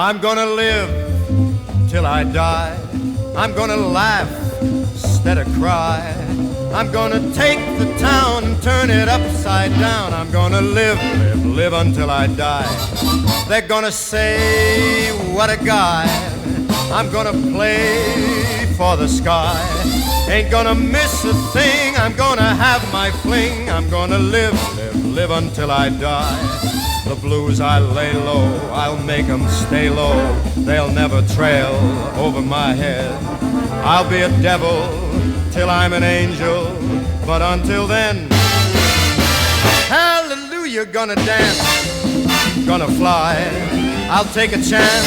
I'm gonna live till I die. I'm gonna laugh instead of cry. I'm gonna take the town and turn it upside down. I'm gonna live, live, live until I die. They're gonna say, what a guy. I'm gonna play for the sky. Ain't gonna miss a thing. I'm gonna have my fling. I'm gonna live, live, live until I die. The blues I lay low, I'll make 'em stay low. They'll never trail over my head. I'll be a devil till I'm an angel, but until then, hallelujah, gonna dance, gonna fly. I'll take a chance,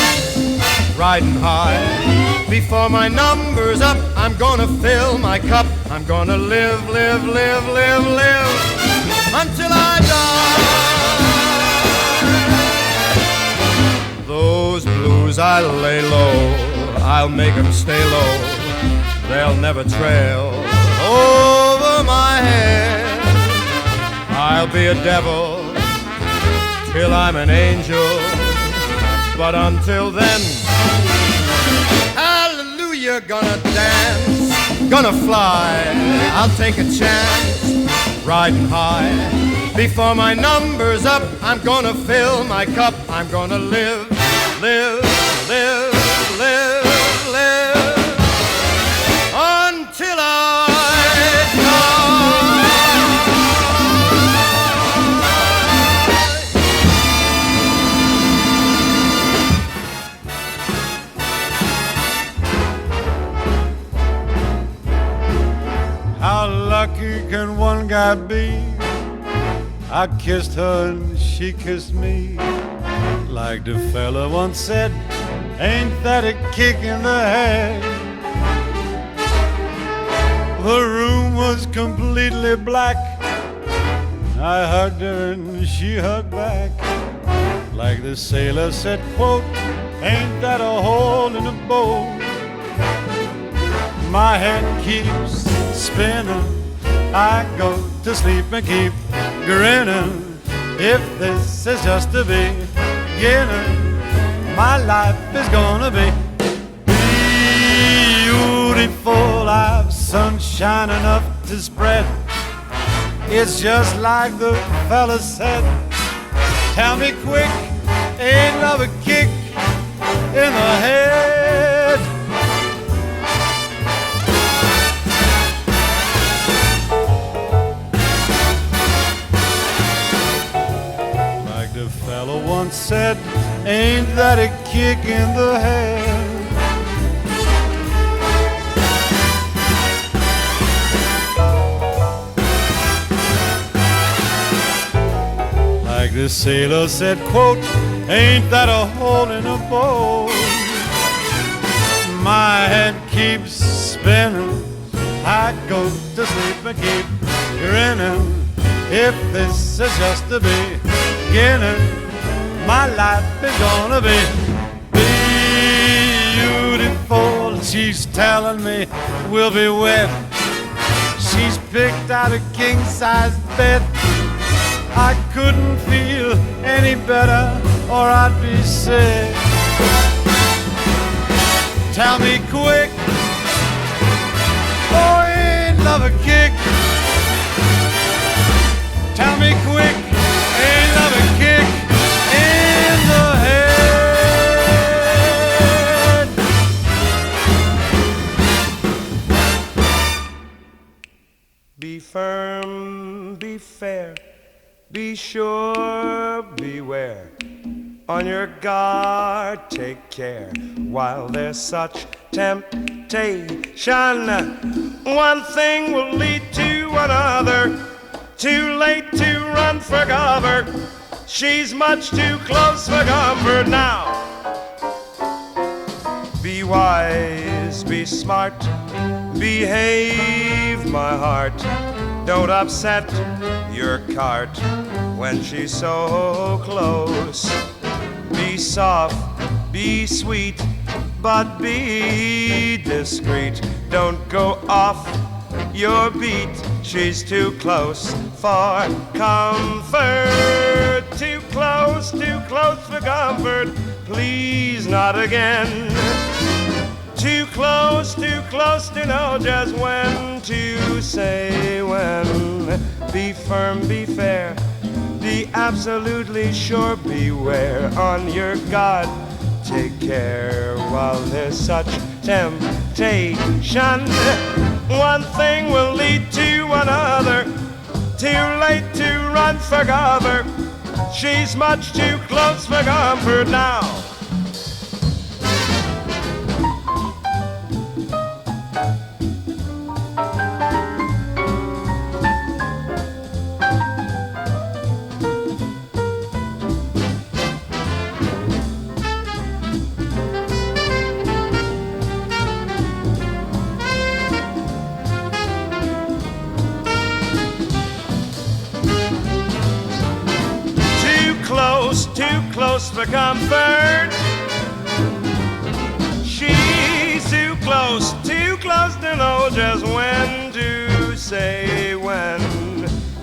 riding high. Before my number's up, I'm gonna fill my cup. I'm gonna live, live, live, live, live until I die. Those blues I lay low, I'll make 'em stay low. They'll never trail over my head. I'll be a devil till I'm an angel, but until then, hallelujah, gonna dance, gonna fly. I'll take a chance, riding high. Before my number's up, I'm gonna fill my cup. I'm gonna live, live, live, live, live until I die. How lucky can one guy be? I kissed her and she kissed me. Like the fella once said, ain't that a kick in the head? The room was completely black. I hugged her and she hugged back. Like the sailor said, quote, ain't that a hole in the boat? My head keeps spinning. I go to sleep and keep grinning. If this is just the beginning, my life is gonna be beautiful. I've sunshine enough to spread. It's just like the fella said. Tell me quick, ain't love a kick in the head? The fellow once said, ain't that a kick in the head? Like the sailor said, quote, ain't that a hole in a boat? My head keeps spinning. I go to sleep and keep grinning. If this is just the beginning, my life is gonna be beautiful. She's telling me we'll be wed. She's picked out a king-size bed. I couldn't feel any better or I'd be sick. Tell me quick, oh, ain't love a kick? Tell me quick, ain't love a kick in the head? Be firm, be fair, be sure, beware. On your guard, take care while there's such temptation. One thing will lead to another. Too late to run for cover. She's much too close for comfort now. Be wise, be smart, behave, my heart. Don't upset your cart when she's so close. Be soft, be sweet, but be discreet. Don't go off your beat. She's too close for comfort. Too close for comfort. please not again. Too close to know just when to say when. Be firm, be fair, be absolutely sure, beware on your guard. Take care while there's such temptation. One thing will lead to another. Too late to run for cover. She's much too close for comfort now. Too close for comfort. She's too close to know just when to say when.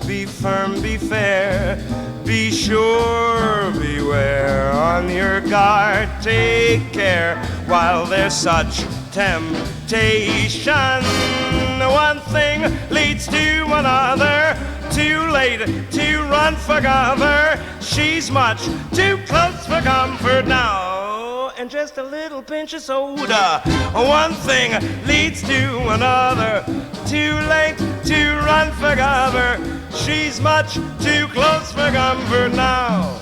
Be firm, be fair, be sure, beware on your guard. Take care while there's such temptation. One thing leads to another. Too late to run for cover. She's much too close for comfort now. And just a little pinch of soda. One thing leads to another. Too late to run for cover. She's much too close for comfort now.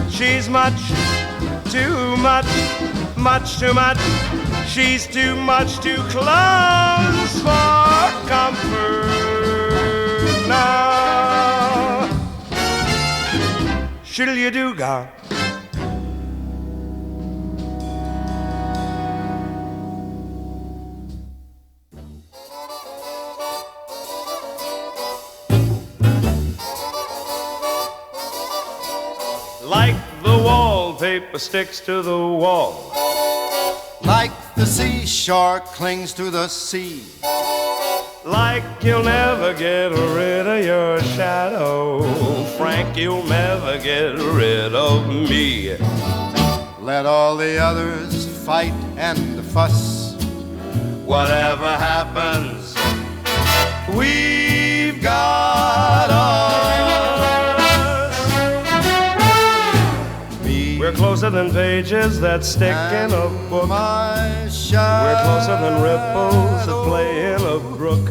She's much too much too much. She's too much too close for comfort now. Shiddle you do ga. Like the wallpaper sticks to the wall. Like the seashore clings to the sea. Like you'll never get rid of your shadow. Frank, you'll never get rid of me. Let all the others fight and fuss. Whatever happens, We've got us. we're closer than pages that stick in a book. My shadow. We're closer than ripples that play in a brook.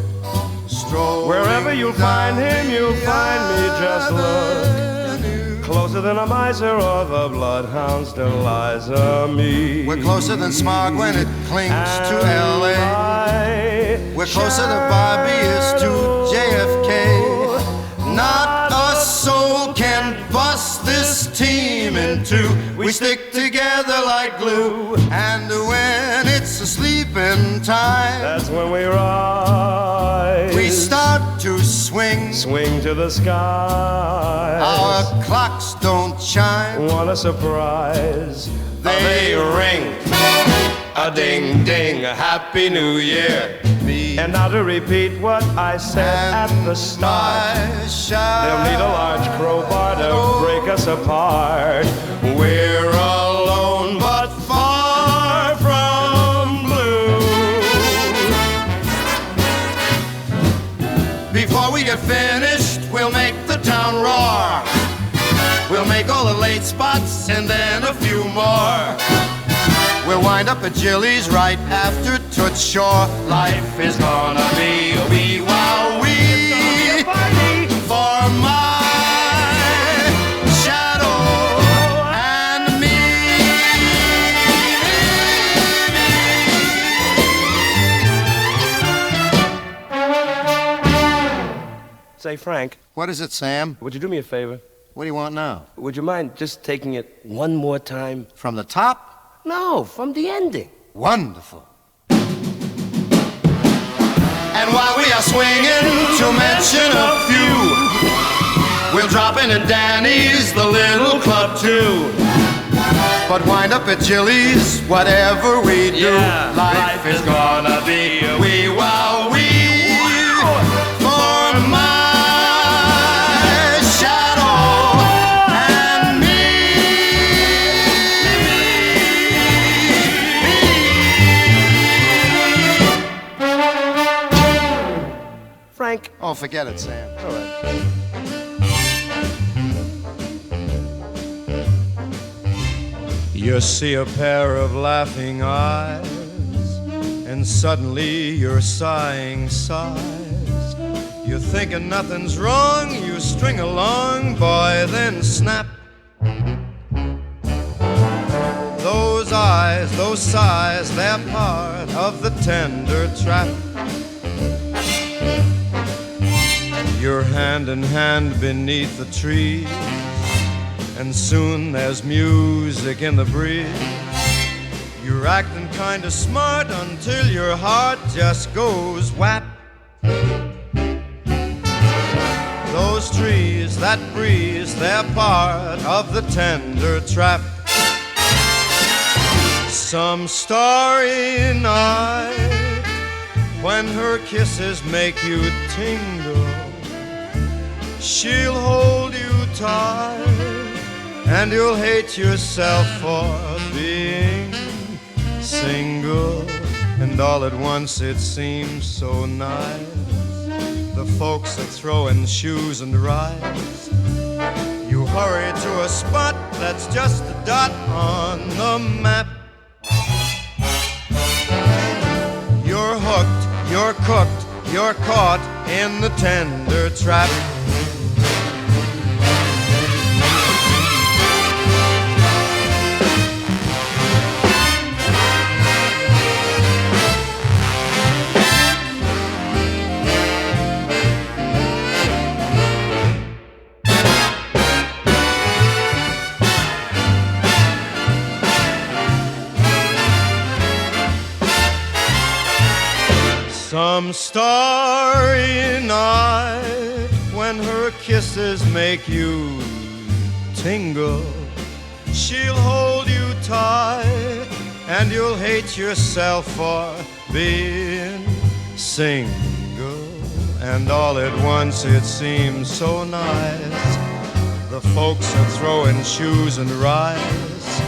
Wherever you'll find him, you'll find me. Just look. Closer than a miser or the bloodhound's Deliza me. We're closer than smog when it clings to L.A. We're closer than Bobby is to JFK. Not a soul can bust this team in two. We stick together like glue. And when it's a sleeping time, That's when we rise. we start to swing. Swing to the sky. Our clocks don't chime. Want a surprise? They ring. A ding ding, a happy new year. Me And now to repeat what I said at the start. They'll need a large crowbar to break us apart. We're alone but far from blue. Before we get finished, we'll make the town roar. We'll make all the late spots and then a few more. We'll wind up at Jilly's right after Toots Shore. Life is gonna be a wee wow wee for my shadow and me. Say, Frank, What is it, Sam? would you do me a favor? What do you want now? Would you mind just taking it one more time? From the top? No, from the ending. Wonderful. And while we are swinging, to mention a few, we'll drop in at Danny's, the little club too. But wind up at Jilly's, whatever we do, Yeah, life is gonna be a wee wow wee for my shadow and me. Oh, forget it, Sam. All right. You see a pair of laughing eyes, and suddenly you're sighing sighs. You're thinking nothing's wrong, you string along, boy, then snap. Those eyes, those sighs, they're part of the tender trap. You're hand in hand beneath the trees, and soon there's music in the breeze. You're acting kinda smart until your heart just goes whap. Those trees, that breeze, they're part of the tender trap. Some starry night, when her kisses make you tingle, she'll hold you tight, and you'll hate yourself for being single. And all at once it seems so nice, the folks are throwing shoes and rides. You hurry to a spot that's just a dot on the map. You're hooked, you're cooked, you're caught in the tender trap. Some starry night, when her kisses make you tingle, she'll hold you tight, and you'll hate yourself for being single. And all at once it seems so nice, the folks are throwing shoes and rides.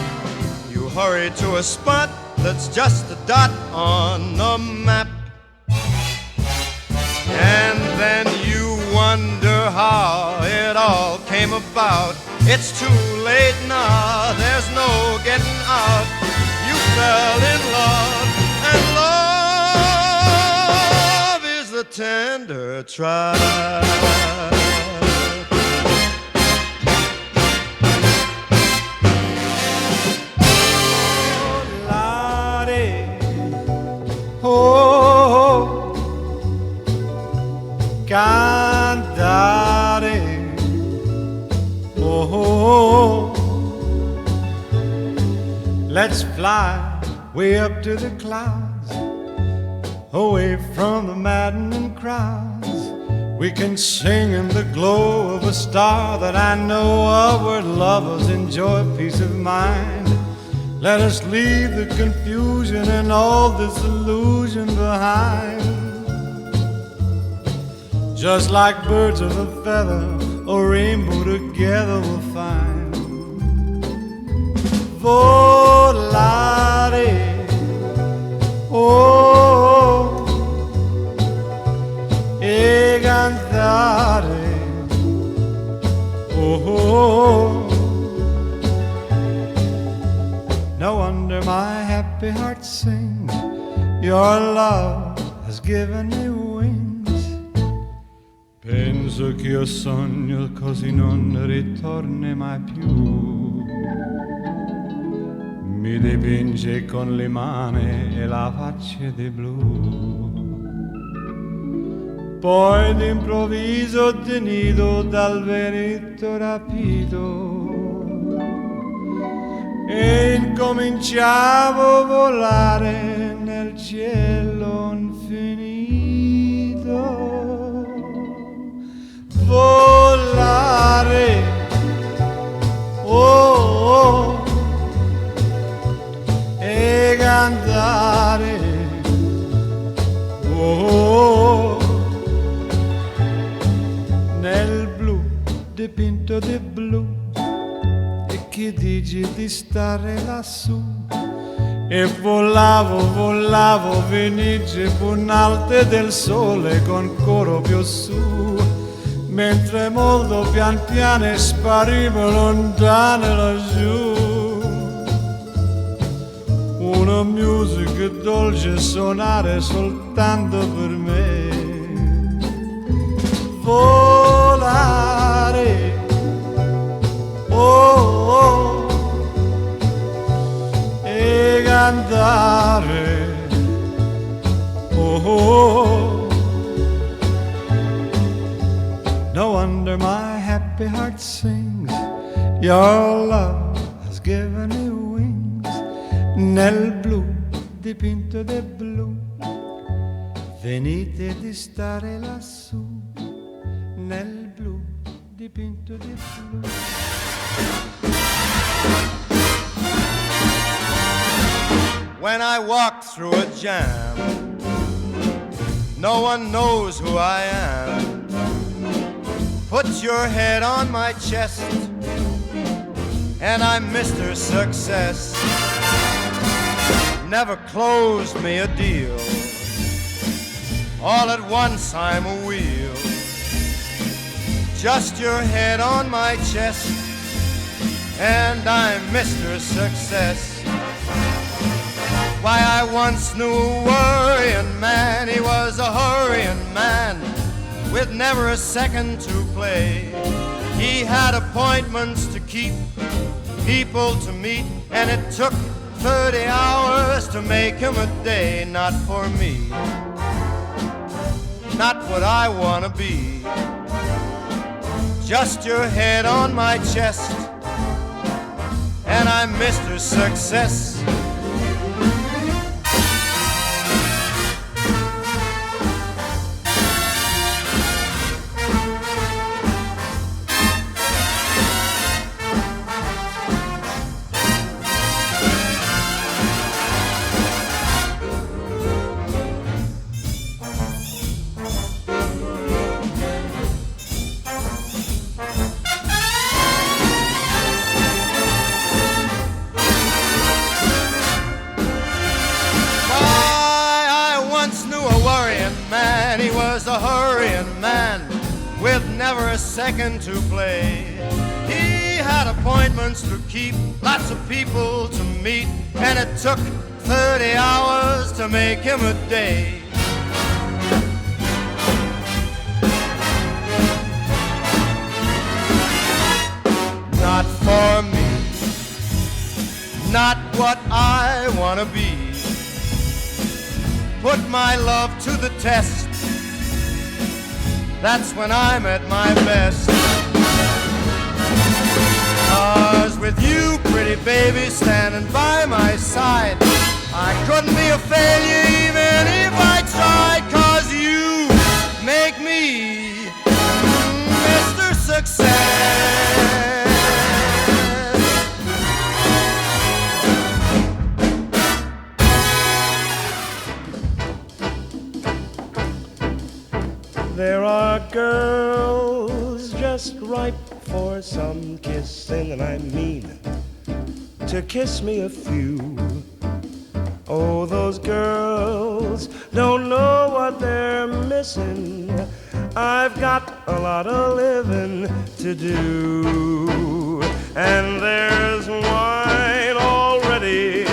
You hurry to a spot that's just a dot on the map. And then you wonder how it all came about. It's too late now, there's no getting out. You fell in love, and love is the tender trap. Cantare, oh, let's fly way up to the clouds, away from the maddening crowds. We can sing in the glow of a star that I know of, where lovers enjoy peace of mind. Let us leave the confusion and all this illusion behind. Just like birds of a feather, a rainbow together we'll find. Volare, oh, e cantare, oh. No wonder my happy heart sings, your love has given me wings. Penso che io sogno così non ritorni mai più. Mi dipinge con le mani e la faccia di blu. Poi d'improvviso tenido dal vento rapito e incominciavo a volare nel cielo infinito. Volare, oh, oh, e cantare, oh, nel blu dipinto di blu. E che dici di stare lassù e volavo, volavo, venigie punalte del sole con coro più su, mentre molto pian piano sparivo lontane laggiù. Una musica dolce suonare soltanto per me. Volare, oh, oh, e cantare, oh, oh. No wonder my happy heart sings. Your love has given me wings. Nel blu dipinto di blu, venite di stare lassù. Nel blu dipinto di blu. When I walk through a jam, no one knows who I am. Put your head on my chest, and I'm Mr. Success. Never closed me a deal. All at once I'm a wheel. Just your head on my chest, and I'm Mr. Success. Why, I once knew a worrying man. He was a hurrying man with never a second to play. He had appointments to keep, people to meet, and it took 30 hours to make him a day. Not for me, not what I wanna be. Just your head on my chest, and I'm Mr. Success. He was a hurrying man with never a second to play. He had appointments to keep, lots of people to meet, and it took 30 hours to make him a day. Not for me, not what I wanna be. Put my love to the test, that's when I'm at my best. 'Cause with you, pretty baby, standing by my side, I couldn't be a failure even if I tried. 'Cause you make me Mr. Success. There are girls just ripe for some kissing, and I mean to kiss me a few. Oh, those girls don't know what they're missing. I've got a lot of living to do, and there's wine already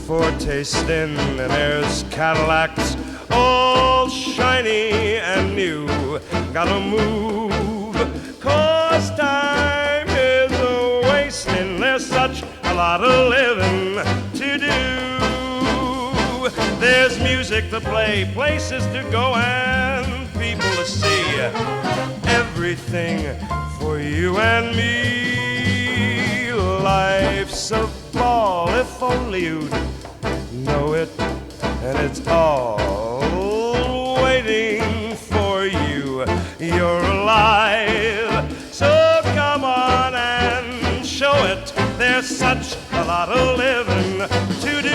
for tasting, and there's Cadillacs all shiny and new. Gotta move, 'cause time is a-wasting. There's such a lot of living to do. There's music to play, places to go, and people to see. Everything for you and me. Life's a ball, if only you'd know it, and it's all waiting for you. You're alive, so come on and show it. There's such a lot of living to do.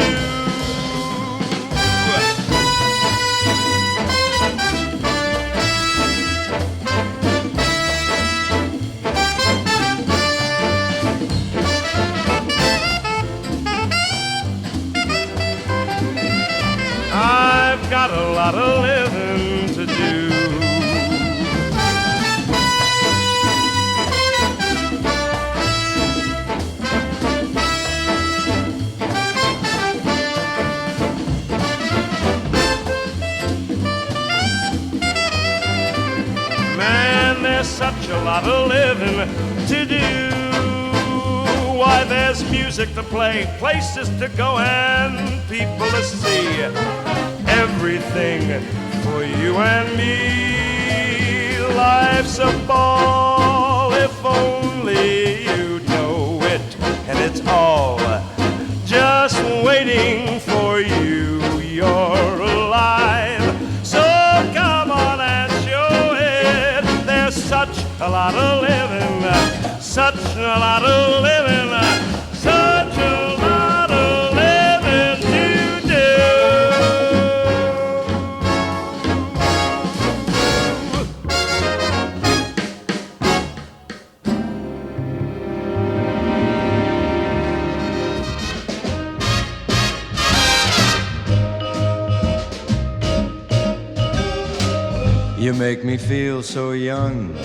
such a lot of living to do. Why, there's music to play, places to go, and people to see. Everything for you and me. Life's a ball if only you know it, and it's all just waiting for you. You're alive, so come on and show it. There's such a lot of living, such a lot of living, such a lot of living to do. You make me feel so young.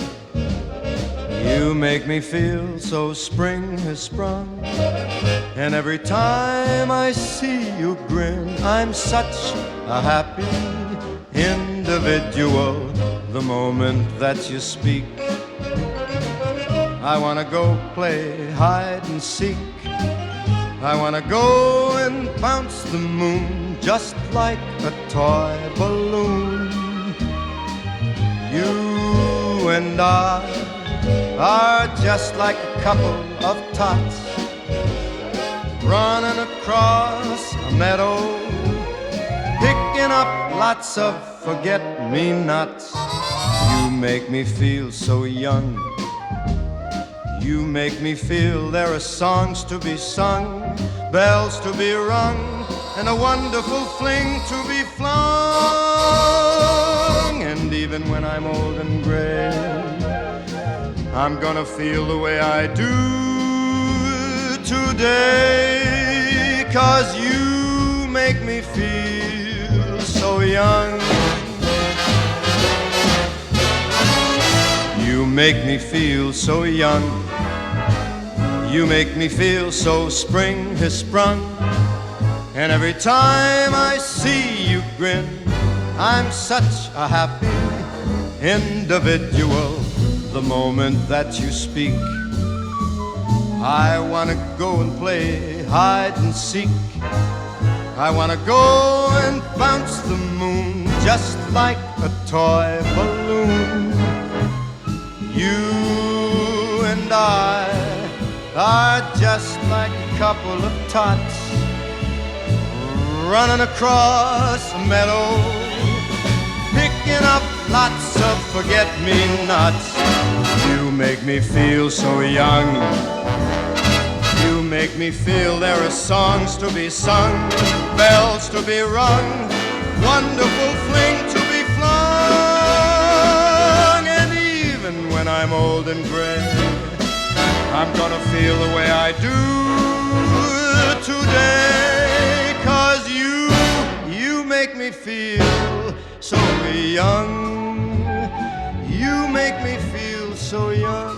You make me feel so spring has sprung. And every time I see you grin, I'm such a happy individual. The moment that you speak, I wanna go play hide and seek. I wanna go and bounce the moon just like a toy balloon. You and I are just like a couple of tots running across a meadow, picking up lots of forget-me-nots. You make me feel so young. You make me feel there are songs to be sung, bells to be rung, and a wonderful fling to be flung. And even when I'm old and gray, I'm gonna feel the way I do today, 'cause you make me feel so young. You make me feel so young. You make me feel so spring has sprung. And every time I see you grin, I'm such a happy individual. The moment that you speak, I wanna go and play hide and seek. I wanna go and bounce the moon just like a toy balloon. You and I are just like a couple of tots running across a meadow, picking up lots of forget-me-nots. You make me feel so young. You make me feel there are songs to be sung, bells to be rung, wonderful fling to be flung. And even when I'm old and gray, I'm gonna feel the way I do today, 'cause you make me feel so young. You make me feel so young.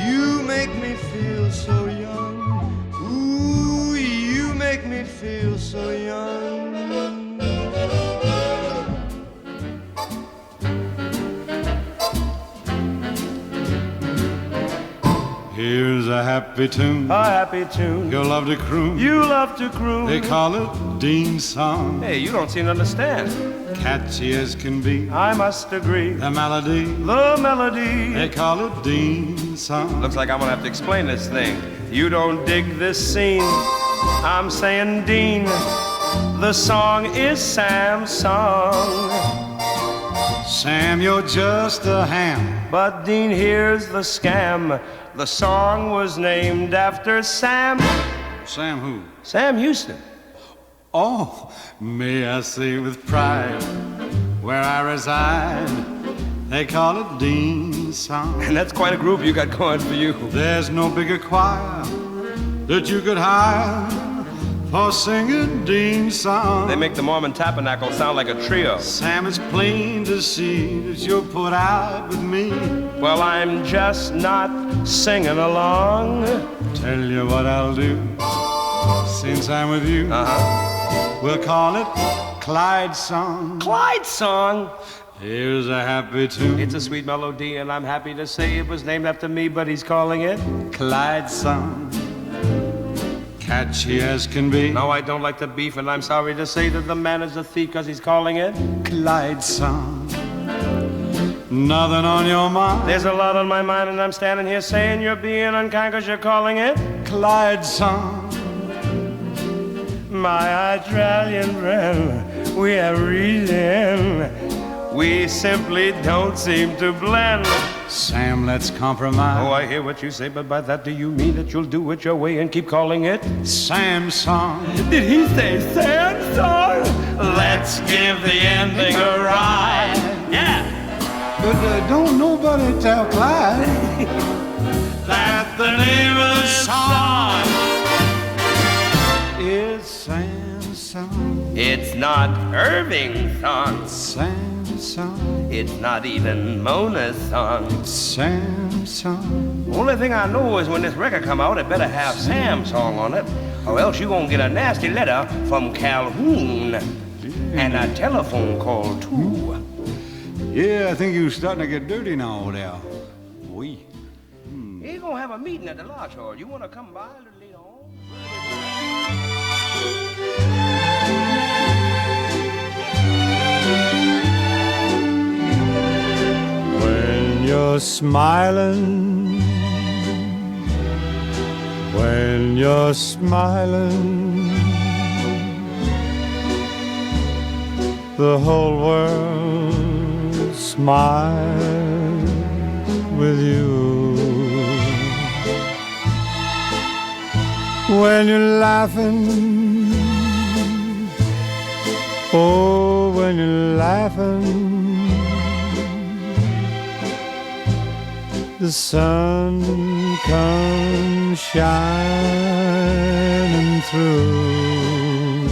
You make me feel so young. Ooh, you make me feel so young. Here's a happy tune, A happy tune you'll love to croon. you love to croon. They call it Dean's song. Hey, you don't seem to understand. Catchy as can be, I must agree. the melody. They call it Dean's song. Looks like I'm gonna have to explain this thing. You don't dig this scene. I'm saying, Dean, the song is Sam's song. Sam, you're just a ham. But Dean, here's the scam. The song was named after Sam. Sam who? Sam Houston. Oh, may I say with pride, where I reside, they call it Dean's song. And that's quite a group you got going for you. There's no bigger choir that you could hire for singing Dean's song. They make the Mormon Tabernacle sound like a trio. Sam, it's plain to see that you're put out with me. Well, I'm just not singing along. Tell you what I'll do, since I'm with you, Uh-huh. we'll call it Clyde's song. Clyde's song? Here's a happy tune. It's a sweet melody, and I'm happy to say it was named after me, but he's calling it Clyde's song, catchy as can be. No, I don't like the beef, and I'm sorry to say that the man is a thief, cause he's calling it Clyde's song, nothing on your mind. There's a lot on my mind, and I'm standing here saying you're being unkind, cause you're calling it Clyde's song. My Australian friend, we have reason. We simply don't seem to blend. Sam, let's compromise. Oh, I hear what you say, but by that do you mean that you'll do it your way and keep calling it Sam's song. Did he say Sam's song? Let's give the ending a ride. Yeah. But don't nobody tell Clyde That's the name of the song. it's Sam's song. It's not Irving's song. Sam's song. It's not even Mona's song. Sam's song. Only thing I know is when this record come out, it better have Sam's song on it, or else you gonna get a nasty letter from Calhoun and a telephone call too. Yeah, I think you're starting to get dirty now over there. We. He's gonna have a meeting at the Lodge Hall. You wanna come by a little later on? When you're smiling, when you're smiling, the whole world smiles with you. When you're laughing, oh, when you're laughing, the sun comes shining through.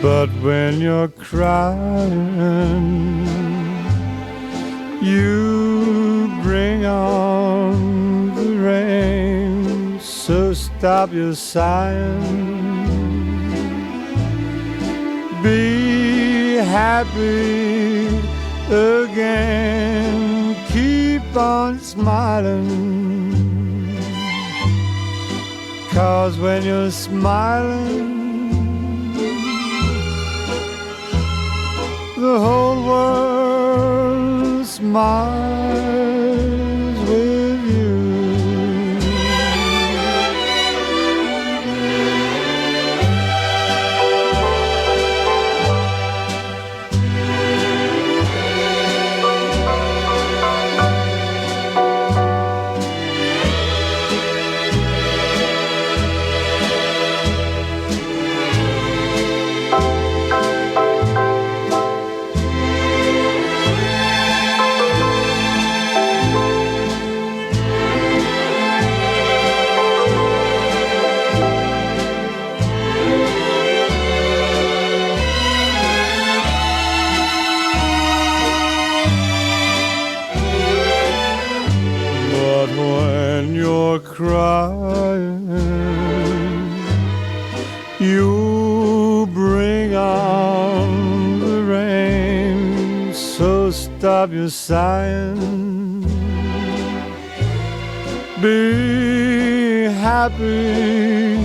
But when you're crying, you bring on the rain. So stop your sighing, be happy again, keep on smiling, 'cause when you're smiling, the whole world smiles with you. Crying, you bring on the rain. So stop your sighing, be happy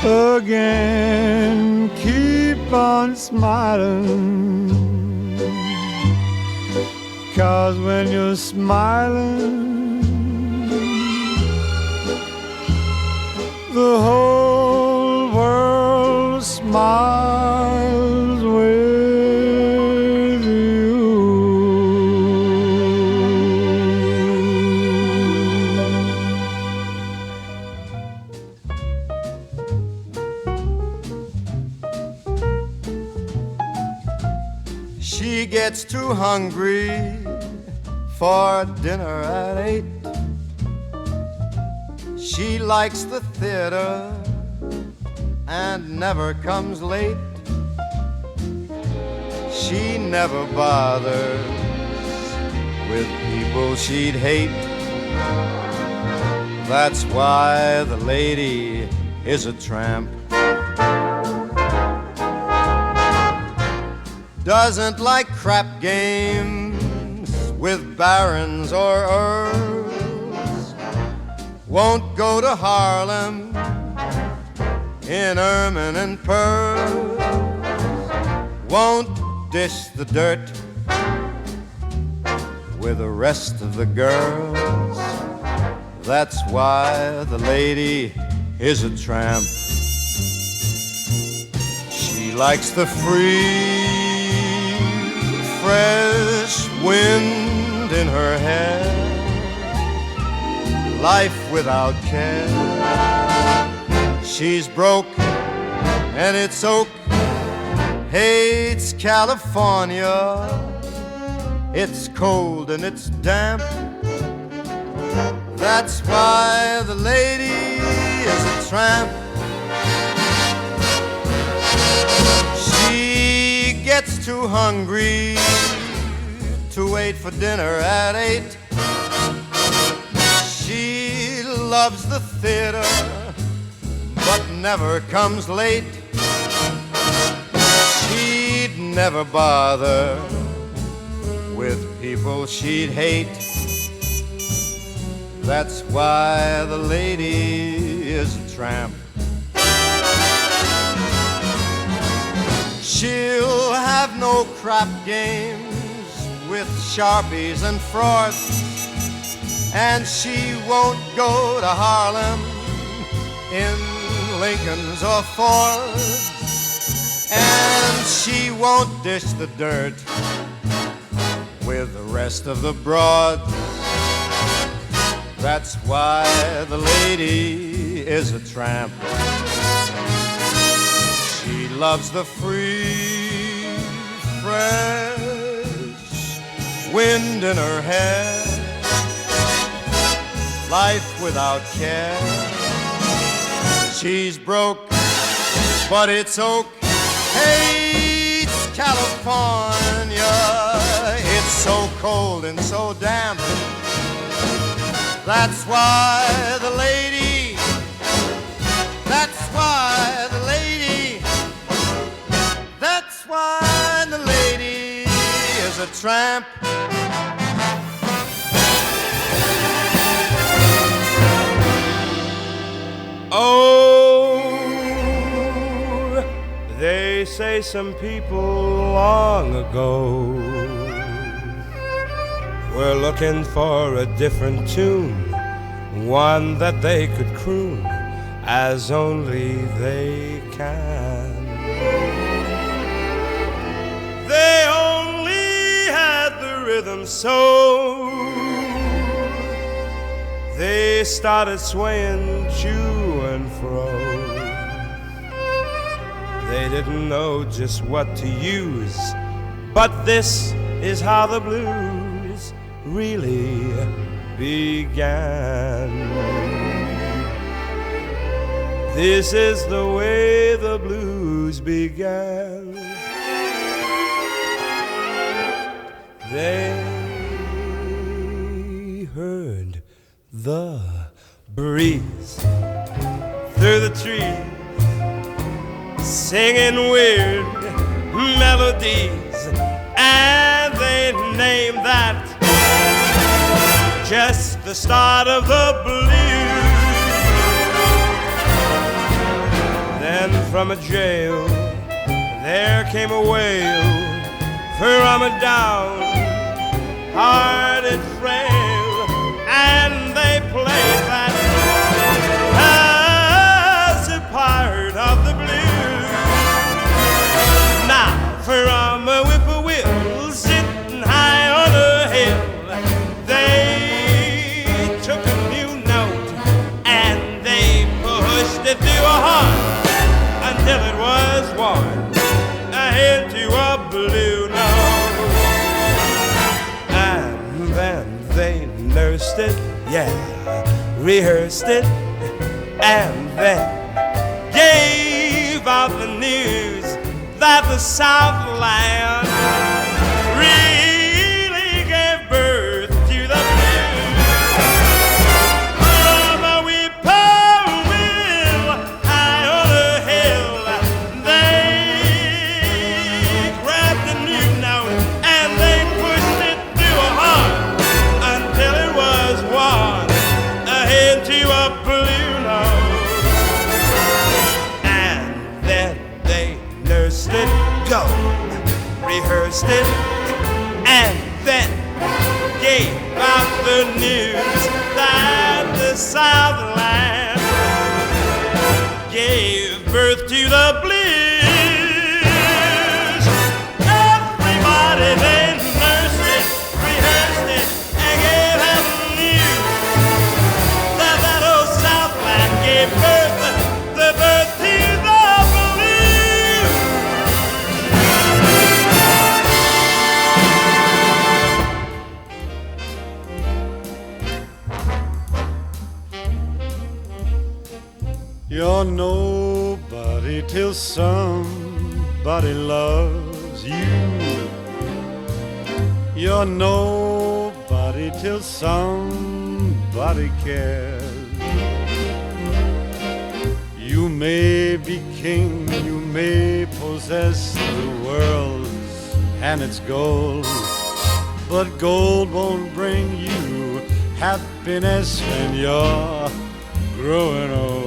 again, keep on smiling, 'cause when you're smiling, the whole world smiles with you. She gets too hungry for dinner at 8. She likes the theater and never comes late. She never bothers with people she'd hate. That's why the lady is a tramp. doesn't like crap games with barons or earls, won't go to Harlem in ermine and pearls, won't dish the dirt with the rest of the girls. That's why the lady is a tramp. She likes the free, fresh wind in her hair, life without care. She's broke and it's oak, hates California. It's cold and it's damp. That's why the lady is a tramp. She gets too hungry to wait for dinner at 8. She loves the theater but never comes late. She'd never bother with people she'd hate. That's why the lady is a tramp. She'll have no crap games with Sharpies and frauds, and she won't go to Harlem in Lincolns or Fords, and she won't dish the dirt with the rest of the broads. That's why the lady is a tramp. She loves the free, fresh wind in her hair, life without care. She's broke, but it's oak, hates California. It's so cold and so damp. That's why the lady, that's why the lady, that's why the lady is a tramp. Oh, they say some people long ago were looking for a different tune, one that they could croon as only they can. They only had the rhythm, so they started swaying to and fro. They didn't know just what to use, but this is how the blues really began. This is the way the blues began. They heard the breeze through the trees singing weird melodies, and they named that just the start of the blues. Then from a jail there came a wail from a down-hearted frail, and they played that as a part of the blues. Now from a whippoorwill sitting high on a hill, they took a new note and they pushed it through a heart until it was worn into a blue note. And then they nursed it, yeah, rehearsed it, and then gave out the news that the Southland really gave birth to the blues. From a whippoorwill high on a hill, they grabbed the news thirsty, and then gave out the news that the Southland gave birth to the blues. Everybody then nursed it, rehearsed it, and gave out the news that that old Southland gave birth to the blues. You're nobody till somebody loves you. You're nobody till somebody cares. You may be king, you may possess the world and its gold, but gold won't bring you happiness when you're growing old.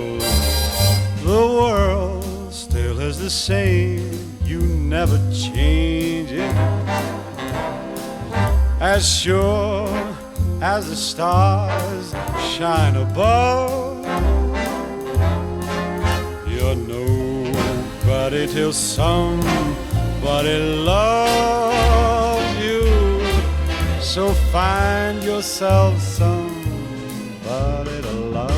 The world still is the same, you never change it. As sure as the stars shine above, you're nobody till somebody loves you. So find yourself somebody to love.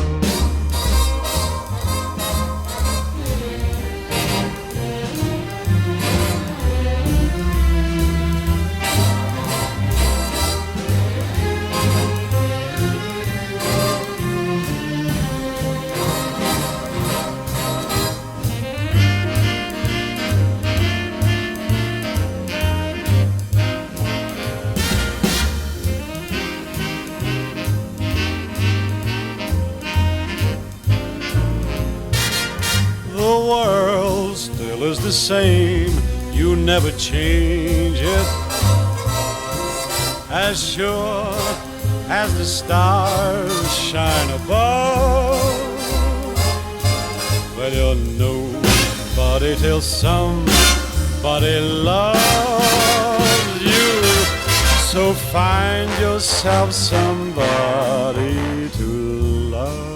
The world still is the same, you never change it. As sure as the stars shine above, well, you're nobody till somebody loves you. So find yourself somebody to love.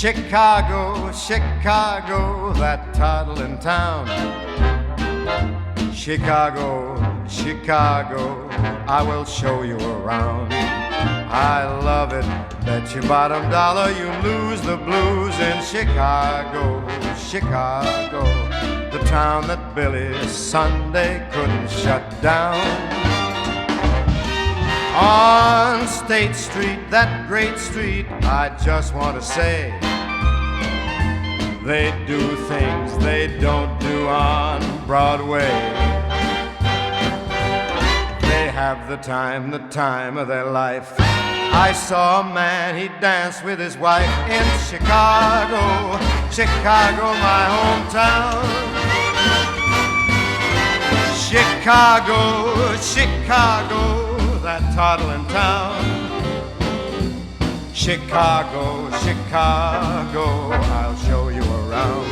Chicago, Chicago, that toddling town. Chicago, Chicago, I will show you around. I love it, bet your bottom dollar you lose the blues in Chicago, Chicago, the town that Billy Sunday couldn't shut down. On State Street, that great street, I just want to say, they do things they don't do on Broadway. They have the time of their life. I saw a man, he danced with his wife in Chicago, Chicago, my hometown. Chicago, Chicago, that toddling town. Chicago, Chicago, I'll show you around.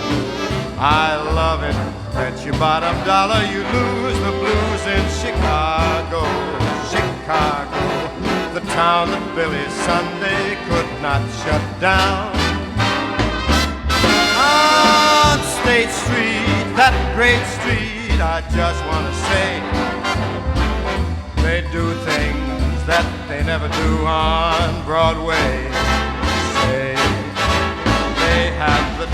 I love it, bet your bottom dollar you lose the blues in Chicago, Chicago, the town that Billy Sunday could not shut down. On State Street, that great street, I just want to say, they do things that they never do on Broadway. Say they have the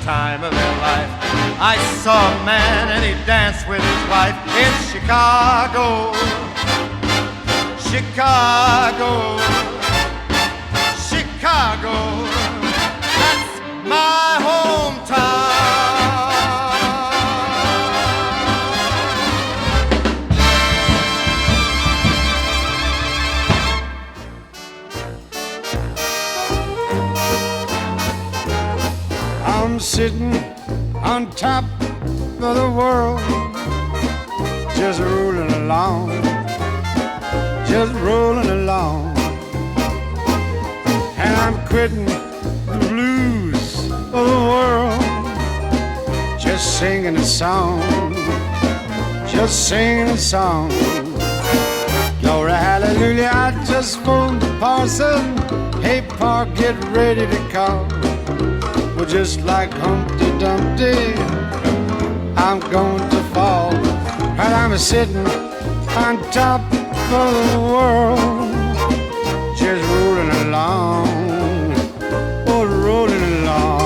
time of their life. I saw a man and he danced with his wife in Chicago, Chicago, Chicago. That's my hometown. I'm sitting on top of the world, just rolling along, just rolling along. And I'm quitting the blues of the world, just singing a song, just singing a song. Glory, hallelujah, I just phoned the parson. Hey, Pa, get ready to call. Well, just like Humpty Dumpty, I'm going to fall. While I'm sitting on top of the world, just rolling along, oh, rolling along.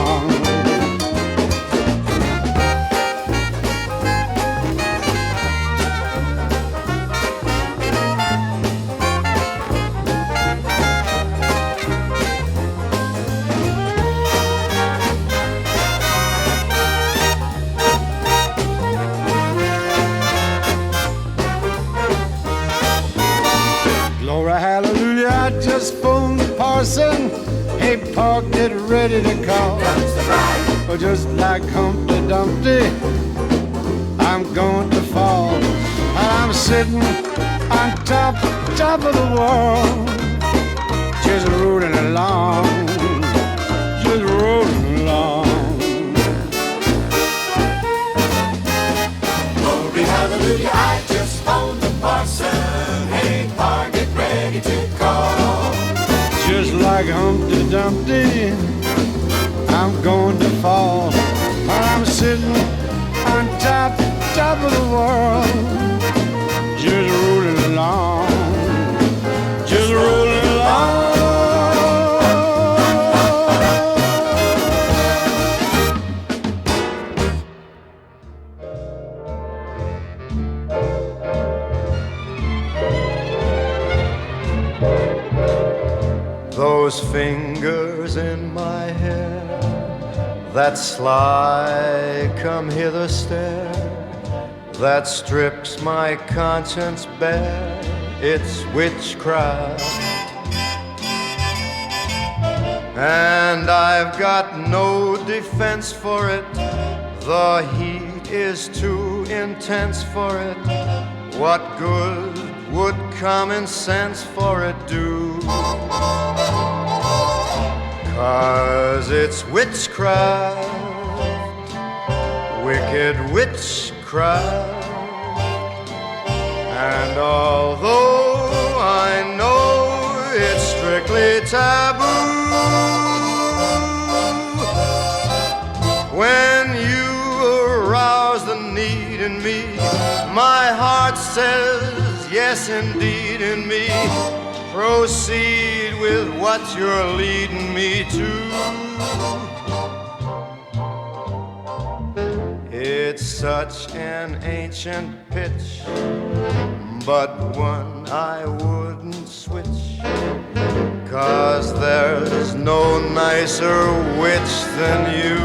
Hallelujah, I just phoned the parson. Hey, Pa, get ready to call. Oh, just like Humpty Dumpty, I'm going to fall. And I'm sitting on top of the world, just rolling along, just rolling along. Glory, hallelujah, I just phoned the parson. Hey, Pa, get ready to call. Just like Humpty Dumpty, I'm going to fall. While I'm sitting on top of the world, just rolling along, just rolling along. Those fingers in my hair, that sly come hither stare, that strips my conscience bare, it's witchcraft. And I've got no defense for it, the heat is too intense for it. What good would common sense for it do? 'Cause it's witchcraft, wicked witchcraft. And although I know it's strictly taboo, when you arouse the need in me, my heart says yes indeed in me. Proceed with what you're leading me to. It's such an ancient pitch, but one I wouldn't switch. 'Cause there's no nicer witch than you.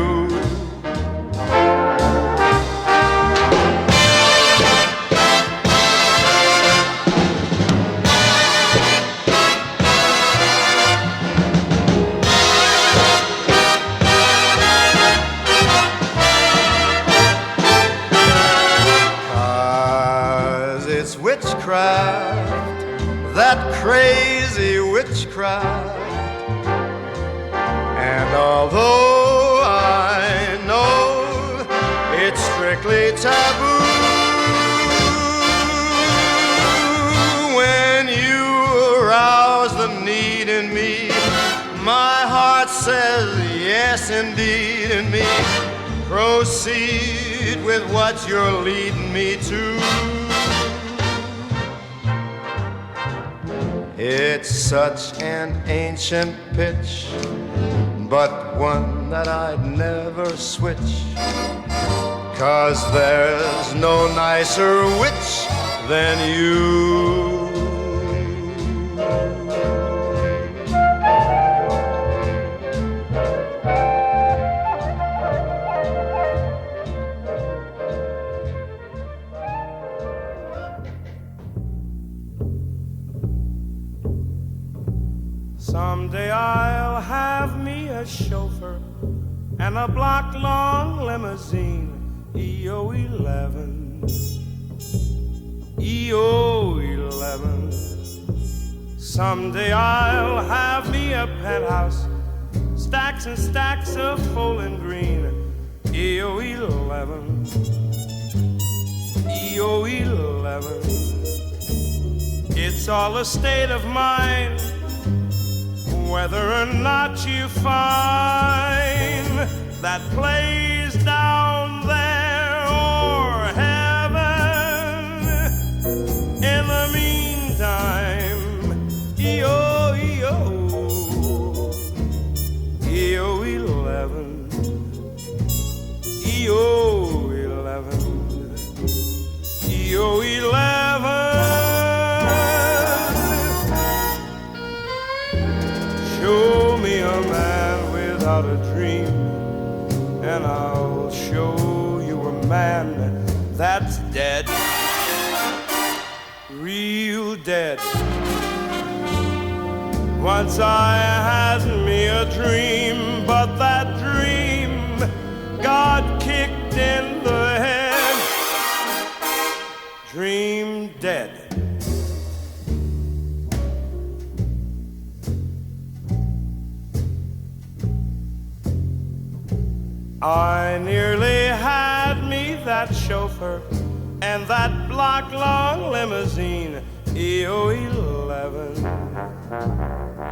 That crazy witchcraft. And although I know it's strictly taboo, when you arouse the need in me, my heart says yes indeed in me. Proceed with what you're leading me to. It's such an ancient pitch, but one that I'd never switch. 'Cause there's no nicer witch than you. Someday I'll have me a chauffeur and a block-long limousine, EO11. EO11. Someday I'll have me a penthouse, stacks and stacks of Bowling Green. EO11. EO11. It's all a state of mind, whether or not you find that place down there or heaven. In the meantime, EO, EO, EO11, EO11, EO11. Show me a man without a dream, and I'll show you a man that's dead, real dead. Once I had me a dream, but that dream got kicked in the head. Dream dead. I nearly had me that chauffeur and that block-long limousine. EO11,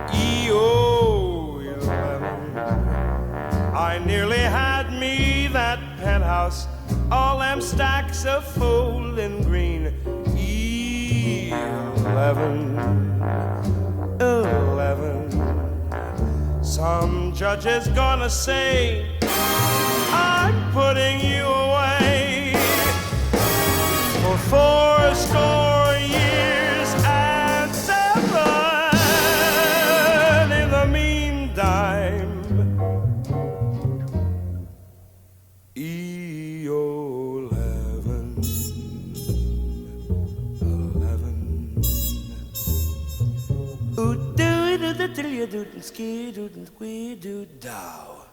EO11. I nearly had me that penthouse, all them stacks of Bowling Green. E11, 11. Some judge is gonna say I'm putting you away for 4 years and 7. In the meantime, EO11, 11. Ooh, do it, do it, do it, do it, ski, do it, squee, do it, dow.